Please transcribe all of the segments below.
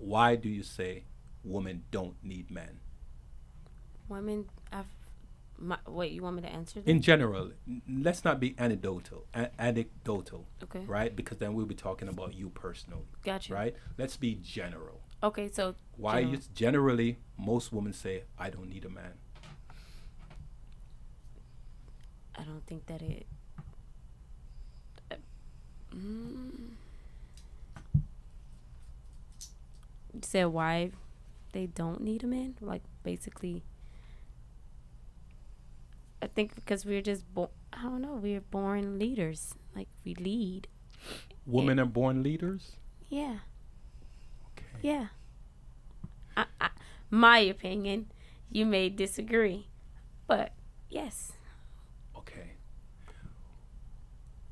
why do you say women don't need men? Women, wait, you want me to answer In that? general, let's not be anecdotal, Okay, right? Because then we'll be talking about you personally, got you. right? Let's be general. Okay, so Why you general, generally most women say I don't need a man. I don't think that it. uh, Mm, you said why they don't need a man? Like basically, I think because we're just born. I don't know. We're born leaders. Like we lead. And Women are born leaders. yeah, Okay. yeah. I, my opinion. You may disagree, but yes, Okay.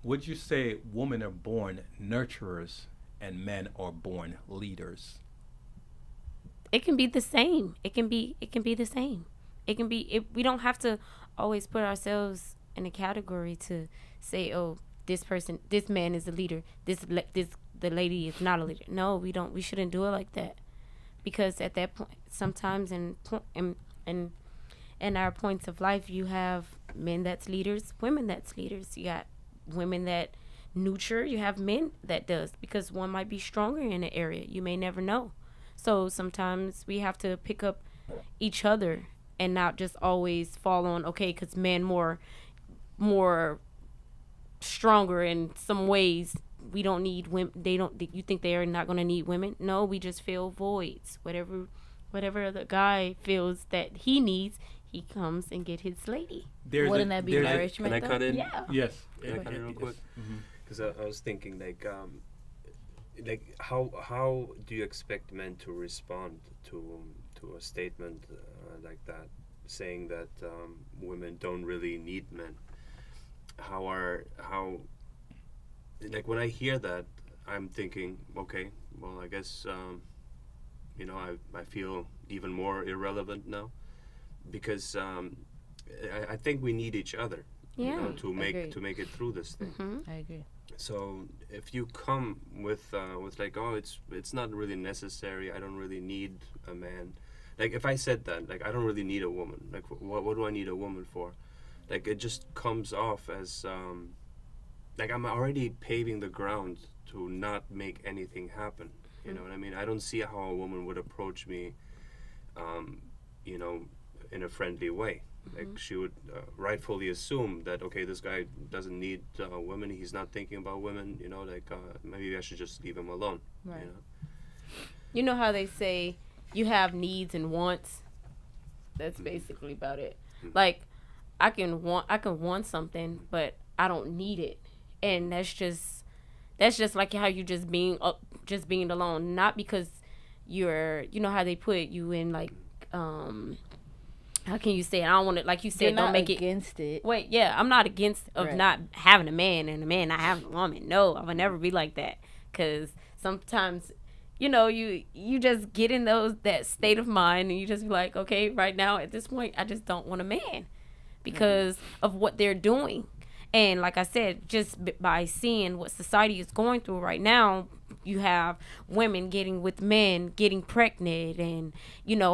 Would you say women are born nurturers and men are born leaders? it can be the same. It can be. It can be the same. It can be. We don't have to always put ourselves in a category to say, oh, this person, this man is a leader. This the lady is not a leader. No, we don't. We shouldn't do it like that because at that point, sometimes in our points of life, you have men that's leaders, women that's leaders. You got women that nurture. You have men that does because one might be stronger in an area. You may never know. So sometimes we have to pick up each other and not just always fall on okay because men more stronger in some ways. We don't need women. They don't. You think they are not going to need women? No, we just fill voids. Whatever the guy feels that he needs, he comes and get his lady. There's a Wouldn't that be there's a Can I nourishment though? cut in? Yeah. yes. Can I cut in real quick? Mhm. Because I was thinking like how do you expect men to respond to a statement like that, saying that women don't really need men? How like when I hear that, I'm thinking, okay, well, I guess I feel even more irrelevant now because I think we need each other, Yeah. to Agreed. make it through this thing. Hmm. I agree. So if you come with like, oh, it's not really necessary, I don't really need a man. Like if I said that, like I don't really need a woman. Like what do I need a woman for? Like it just comes off as like I'm already paving the ground to not make anything happen. You know what I mean? I don't see how a woman would approach me, um, you know, in a friendly way. Like she would rightfully assume that okay, this guy doesn't need women. He's not thinking about women. You know, like maybe I should just leave him alone. Right. You know? You know how they say you have needs and wants. That's basically about it. Like I can want something, but I don't need it, and that's just like how you just being alone, not because you know how they put you in like um how can you say it? I don't want to like you You're said don't not make it against it. wait yeah I'm not against of Right. not having a man and a man not having a woman. No, I would never be like that because sometimes you just get in that state of mind and you just be like okay right now at this point I just don't want a man because of what they're doing. And like I said, just by seeing what society is going through right now, you have women getting with men, getting pregnant, and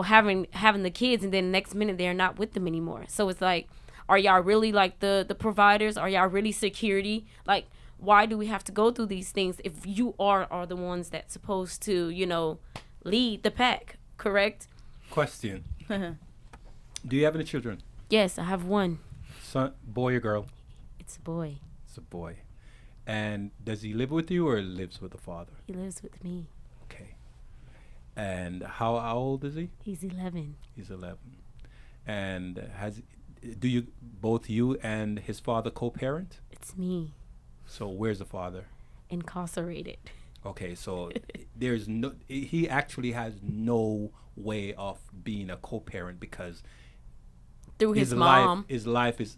having the kids, and then the next minute they're not with them anymore. So it's like, are y'all really like the providers? Are y'all really security? Like, why do we have to go through these things if you are the ones that's supposed to lead the pack? Correct? Question: do you have any children? Yes, I have one. Son, boy or girl? It's a boy. It's a boy. And does he live with you or lives with the father? He lives with me. Okay. And how old is he? He's 11. He's 11. And do you both you and his father co-parent? It's me. So where's the father? Incarcerated. Okay, so he actually has no way of being a co-parent because Through his mom. his life is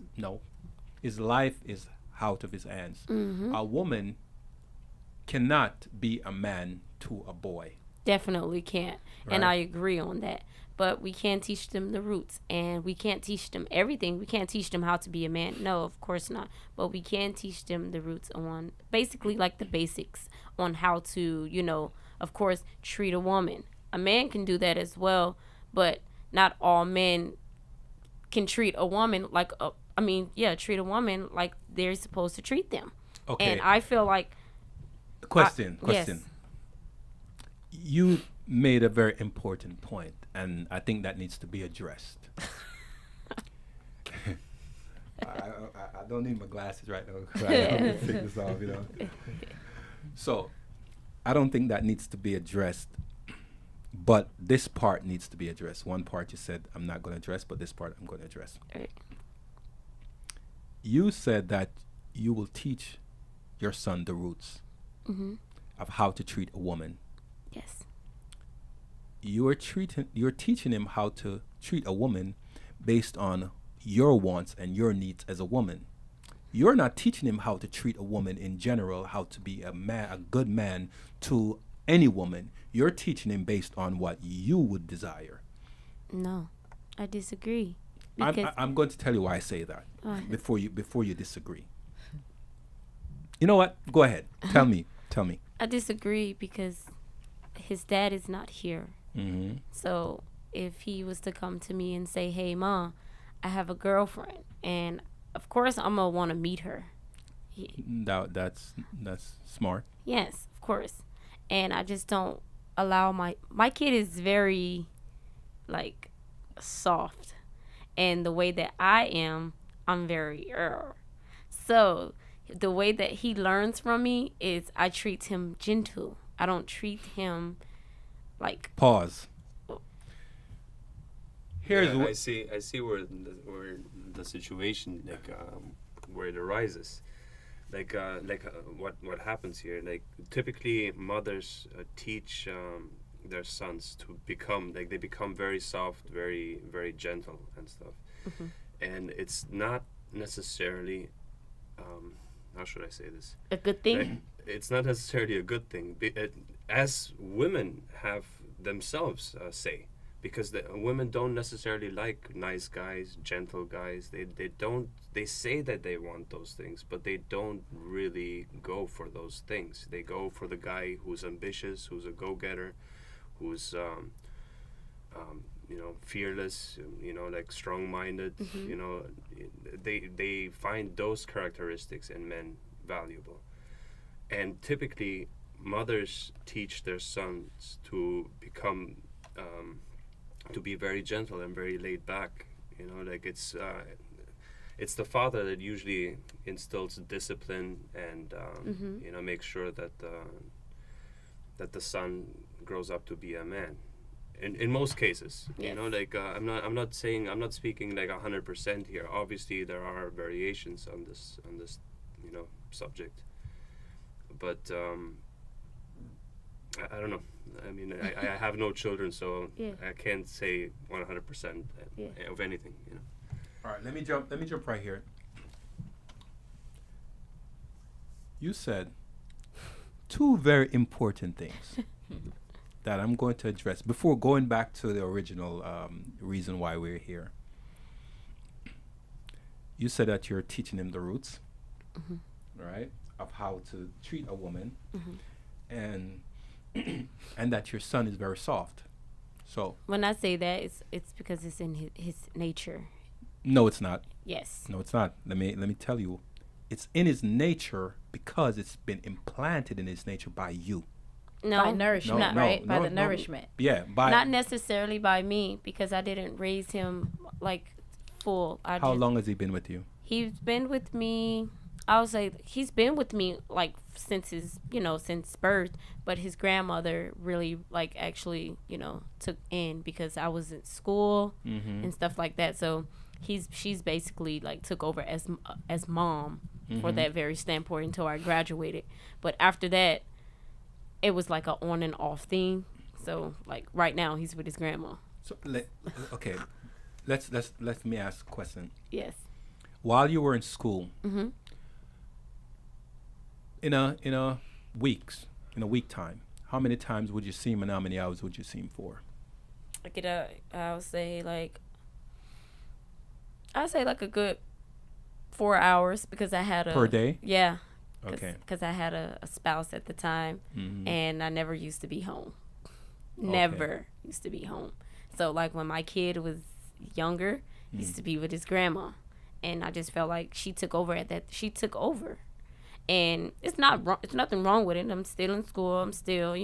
out of his hands. Mm-hmm. A woman cannot be a man to a boy. Definitely can't. Right. And I agree on that. But we can teach them the roots, and we can't teach them everything. We can't teach them how to be a man. No, of course not. But we can teach them the roots on basically like the basics on how to, of course, treat a woman, a man can do that as well, but not all men can treat a woman like treat a woman like they're supposed to treat them. Okay. And I feel like Question. yes. You made a very important point, and I think that needs to be addressed. I don't need my glasses right now. I have to take this off, So, I don't think that needs to be addressed, but this part needs to be addressed. One part you said I'm not going to address, but this part I'm going to address. Right. You said that you will teach your son the roots of how to treat a woman. Yes. You're teaching him how to treat a woman based on your wants and your needs as a woman. You're not teaching him how to treat a woman in general, how to be a good man to any woman. You're teaching him based on what you would desire. No, I disagree. I'm going to tell you why I say that before you disagree. You know what? Go ahead. Tell me. I disagree because his dad is not here. Mm-hmm. So if he was to come to me and say, "Hey, Ma, I have a girlfriend," and of course I'm gonna want to meet her. That's smart. Yes, of course. And I just don't allow my kid is very like soft, and the way that I am, I'm very so the way that he learns from me is I treat him gentle. I don't treat him like pause. Here's I see where the situation where it arises, what happens here. Like typically mothers teach their sons to become they become very soft, very very gentle and stuff, and it's not necessarily how should I say this? A good thing. Right? It's not necessarily a good thing, as women have themselves say. Because women don't necessarily like nice guys, gentle guys. They say that they want those things, but they don't really go for those things. They go for the guy who's ambitious, who's a go-getter, who's fearless, like strong-minded. They find those characteristics in men valuable. And typically mothers teach their sons to become to be very gentle and very laid back. It's the father that usually instills discipline and makes sure that the son grows up to be a man. In most cases, yes. I'm not speaking like 100% here. Obviously, there are variations on this subject, but I don't know. I mean, I have no children, so I can't say 100% of anything. All right, let me jump right here. You said two very important things that I'm going to address before going back to the original reason why we're here. You said that you're teaching him the roots, right, of how to treat a woman, and that your son is very soft. So when I say that, it's because it's in his nature. No, it's not. Yes. No, it's not. Let me tell you, it's in his nature because it's been implanted in his nature by you. No, by nourishment, right? By the nourishment. Yeah, not necessarily by me, because I didn't raise him like full. How long has he been with you? He's been with me. I would say he's been with me like since since birth, but his grandmother really actually took in because I was in school and stuff like that. So she's basically took over as mom for that very standpoint until I graduated. But after that, it was like a on and off thing. So right now he's with his grandma. So okay, let me ask a question. Yes. While you were in school, in a week time, how many times would you see him and how many hours would you see him for? I would say a good 4 hours because I had per day. Yeah. Okay. Because I had a spouse at the time, and I never used to be home. never used to be home. So like when my kid was younger, he used to be with his grandma, and I just felt like she took over and it's not wrong. It's nothing wrong with it. I'm still in school. I'm still,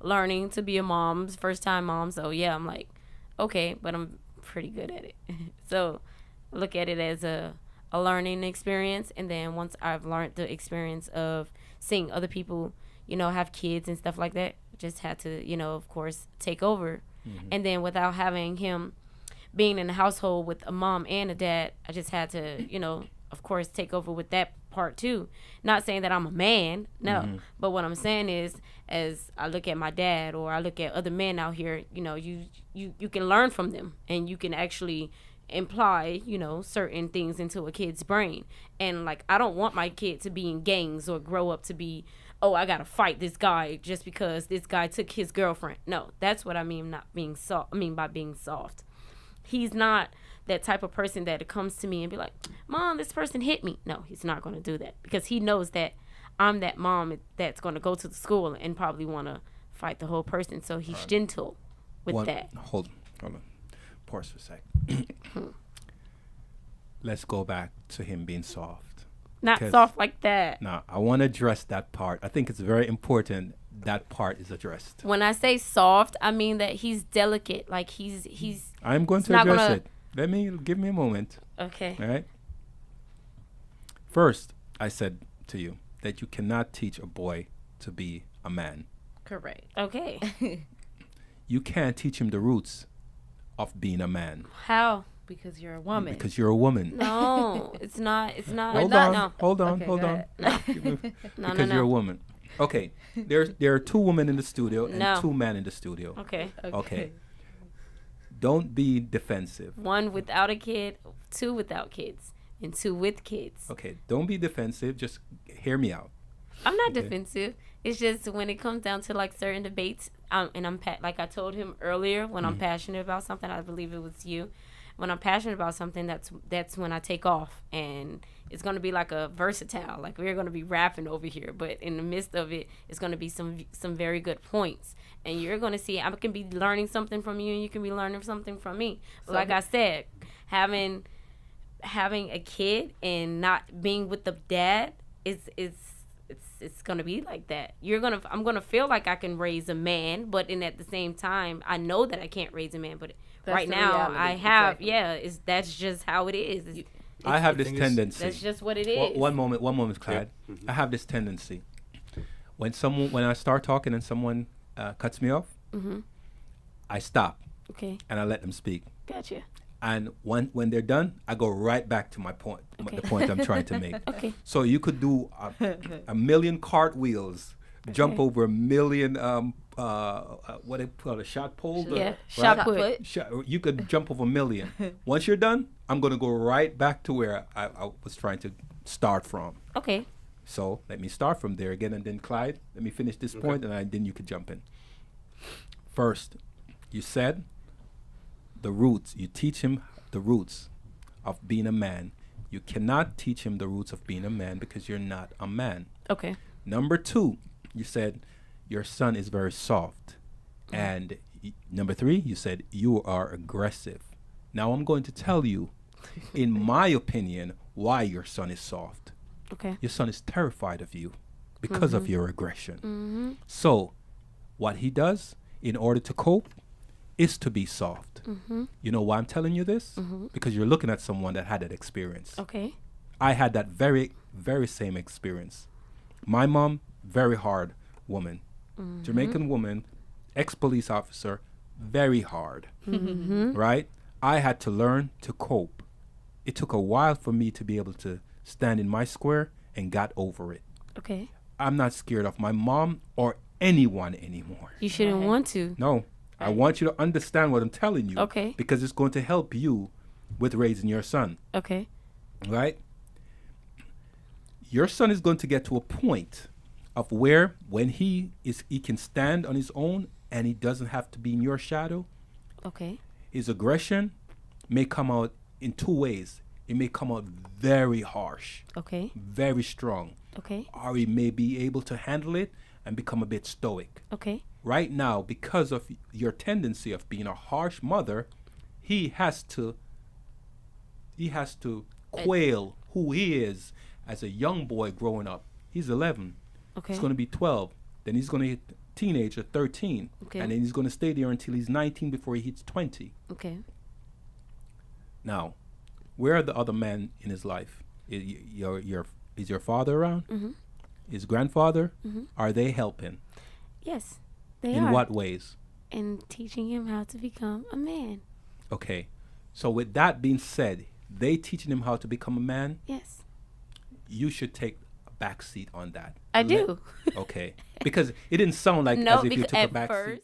learning to be a mom, first time mom. So yeah, I'm like, okay, but I'm pretty good at it. So look at it as a learning experience. And then once I've learned the experience of seeing other people, have kids and stuff like that, just had to, of course, take over. And then without having him being in a household with a mom and a dad, I just had to, of course, take over with that part too. Not saying that I'm a man, no. But what I'm saying is, as I look at my dad or I look at other men out here, you can learn from them, and you can actually imply, certain things into a kid's brain. And like, I don't want my kid to be in gangs or grow up to be, oh, I gotta fight this guy just because this guy took his girlfriend. No, that's what I mean. Not being soft. I mean by being soft. He's not that type of person that comes to me and be like, Mom, this person hit me. No, he's not going to do that, because he knows that I'm that mom that's going to go to the school and probably want to fight the whole person. So he's gentle with that. Hold on. Pause for a sec. Let's go back to him being soft. Not soft like that. No, I want to address that part. I think it's very important that part is addressed. When I say soft, I mean that he's delicate. Like he's I'm going to address it. Give me a moment. Okay. All right. First, I said to you that you cannot teach a boy to be a man. Correct. Okay. You can't teach him the roots of being a man. How? Because you're a woman. Because you're a woman. No, it's not. It's not. Hold on. No. Because you're a woman. Okay. There are two women in the studio and two men in the studio. Okay. Don't be defensive. One without a kid, two without kids, and two with kids. Okay. Don't be defensive. Just hear me out. I'm not defensive. It's just when it comes down to like certain debates, and I'm like I told him earlier, when I'm passionate about something, I believe it was you. When I'm passionate about something, that's when I take off, and it's gonna be like a versatile. Like we're gonna be rapping over here, but in the midst of it, it's gonna be some very good points, and you're gonna see I can be learning something from you, and you can be learning something from me. But like I said, having a kid and not being with the dad it's gonna be like that. I'm gonna feel like I can raise a man, but at the same time, I know that I can't raise a man, but that's right now reality. I have Exactly. that's just how it is. I have this tendency. That's just what it is. One moment, Clyde. Yeah. I have this tendency. When I start talking and someone cuts me off, I stop. Okay. And I let them speak. Gotcha. And when they're done, I go right back to my point, the point I'm trying to make. Okay. So you could do a million cartwheels, jump over a million what they call a shot pole. Yeah, shot put. You could jump over a million. Once you're done, I'm gonna go right back to where I was trying to start from. Okay. So let me start from there again, and then Clyde, let me finish this point, and then you could jump in. First, you said the roots. You teach him the roots of being a man. You cannot teach him the roots of being a man because you're not a man. Okay. Number two, you said your son is very soft. And number three, you said you are aggressive. Now I'm going to tell you, in my opinion, why your son is soft. Okay. Your son is terrified of you because of your aggression. So what he does in order to cope is to be soft. You know why I'm telling you this? Because you're looking at someone that had that experience. Okay. I had that very, very same experience. My mom, very hard woman. Jamaican woman, ex-police officer, very hard. Right? I had to learn to cope. It took a while for me to be able to stand in my square and got over it. Okay. I'm not scared of my mom or anyone anymore. You shouldn't want to. No. I want you to understand what I'm telling you. Okay. Because it's going to help you with raising your son. Okay. Right? Your son is going to get to a point of where when he can stand on his own and he doesn't have to be in your shadow. Okay. His aggression may come out in two ways. It may come out very harsh. Okay. Very strong. Okay. Or he may be able to handle it and become a bit stoic. Okay. Right now, because of your tendency of being a harsh mother, he has to quail who he is as a young boy growing up. He's 11. Okay. He's going to be 12. Then he's going to hit teenager 13. Okay. And then he's going to stay there until he's 19 before he hits 20. Okay. Now, where are the other men in his life? Is your father around? Mm-hmm. His grandfather? Mm-hmm. Are they helping? Yes, they In are. what ways? In teaching him how to become a man. Okay. So with that being said, they teaching him how to become a man. Yes. You should take a back seat on that. I do. Okay. Because it didn't sound like No, as if you because took a at back seat. first